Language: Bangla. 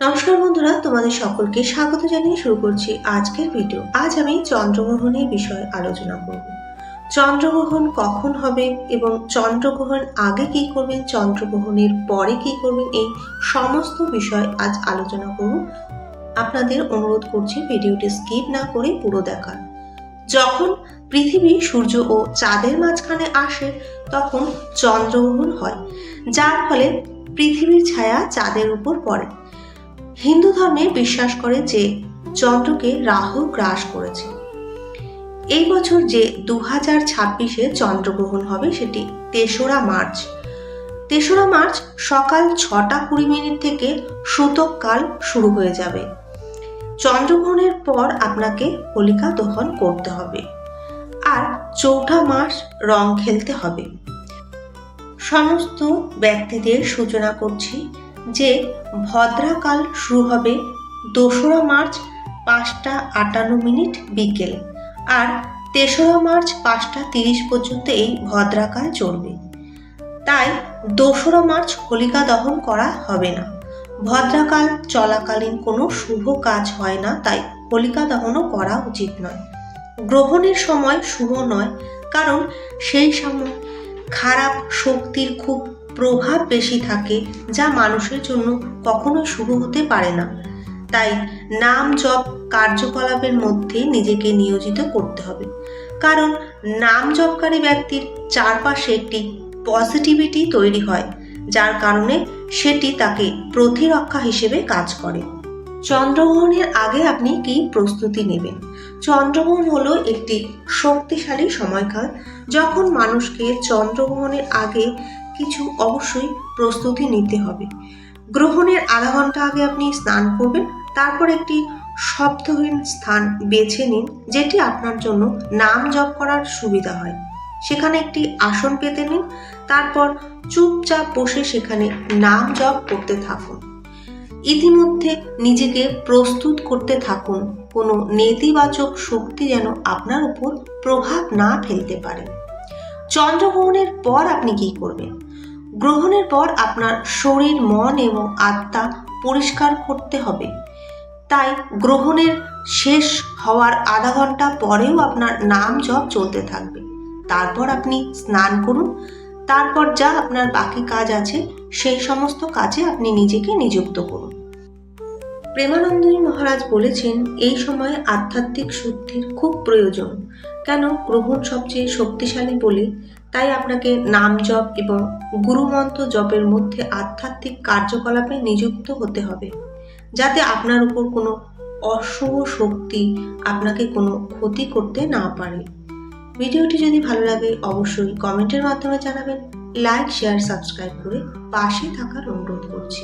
নমস্কার বন্ধুরা, তোমাদের সকলকে স্বাগত জানিয়ে শুরু করছি আজকের ভিডিও। আজ আমি চন্দ্রগ্রহণের বিষয়ে আলোচনা করব। চন্দ্রগ্রহণ কখন হবে এবং চন্দ্রগ্রহণ আগে কি করবেন, চন্দ্রগ্রহণের পরে কি করবেন, এই সমস্ত বিষয় আজ আলোচনা করব। আপনাদের অনুরোধ করছি ভিডিওটি স্কিপ না করে পুরো দেখার। যখন পৃথিবী সূর্য ও চাঁদের মাঝখানে আসে তখন চন্দ্রগ্রহণ হয়, যার ফলে পৃথিবীর ছায়া চাঁদের উপর পড়ে। হিন্দু ধর্মে বিশ্বাস করে যে চন্দ্রকে রাহু গ্রাস করেছে। এই বছর যে 2026-এ চন্দ্রগ্রহণ হবে সেটি 3রা মার্চ। 3রা মার্চ সকাল 6:20 থেকে সূতককাল শুরু হয়ে যাবে। চন্দ্রগ্রহণের পর আপনাকে হোলিকা দহন করতে হবে আর 4ঠা মার্চ রং খেলতে হবে। সমস্ত ব্যক্তিদের সূচনা করছি যে ভদ্রাকাল শুরু হবে 2রা মার্চ 5:58 বিকেল আর 3রা মার্চ 5:30 পর্যন্ত এই ভদ্রাকাল চলবে। তাই 2রা মার্চ হোলিকা দহন করা হবে না। ভদ্রাকাল চলাকালীন কোনো শুভ কাজ হয় না, তাই হোলিকা দহনও করা উচিত নয়। গ্রহণের সময় শুভ নয়, কারণ সেই সময় খারাপ শক্তির খুব প্রভাব বেশি থাকে, যা মানুষের জন্য কখনোই শুভ হতে পারে না। তাই নাম জপ কার্যকলাপের মধ্যে নিজেকে নিয়োজিত করতে হবে, কারণ নাম জপকারী ব্যক্তির চারপাশে একটি পজিটিভিটি তৈরি হয়, যার কারণে সেটি তাকে প্রতিরক্ষা হিসেবে কাজ করে। চন্দ্রগ্রহণের আগে আপনি কি প্রস্তুতি নেবেন? চন্দ্রগ্রহণ হলো একটি শক্তিশালী সময়কাল, যখন মানুষকে চন্দ্রগ্রহণের আগে কিছু অবশ্যই প্রস্তুতি নিতে হবে। গ্রহণের আধা ঘন্টা আগে আপনি স্নান করবেন, তারপর একটি শব্দহীন স্থান বেছে নিন যেটি আপনার জন্য নাম জপ করার সুবিধা হয়। সেখানে একটি আসন পেতে নিন, তারপর চুপচাপ বসে সেখানে নাম জপ করতে থাকুন। ইতিমধ্যে নিজেকে প্রস্তুত করতে থাকুন, কোনো নেতিবাচক শক্তি যেন আপনার উপর প্রভাব না ফেলতে পারে। চন্দ্রগ্রহণের পর আপনি কি করবেন? গ্রহণের পর আপনার শরীর, মন এবং আত্মা পরিষ্কার করতে হবে। তাই গ্রহণের শেষ হওয়ার আধা ঘন্টা পরেও আপনার নাম জপ চলতে থাকবে। তারপর আপনি স্নান করুন, তারপর যা আপনার বাকি কাজ আছে সেই সমস্ত কাজে আপনি নিজেকে নিযুক্ত করুন। প্রেমানন্দজি মহারাজ বলেছেন, এই সময় আধ্যাত্মিক শুদ্ধির খুব প্রয়োজন। কেন? গ্রহণ সবচেয়ে শক্তিশালী বলে। তাই আপনাকে নাম জপ এবং গুরুমন্ত্র জপের মধ্যে আধ্যাত্মিক কার্যকলাপে নিযুক্ত হতে হবে, যাতে আপনার উপর কোনো অশুভ শক্তি আপনাকে কোনো ক্ষতি করতে না পারে। ভিডিওটি যদি ভালো লাগে অবশ্যই কমেন্টের মাধ্যমে জানাবেন। লাইক, শেয়ার, সাবস্ক্রাইব করে পাশে থাকার অনুরোধ করছি।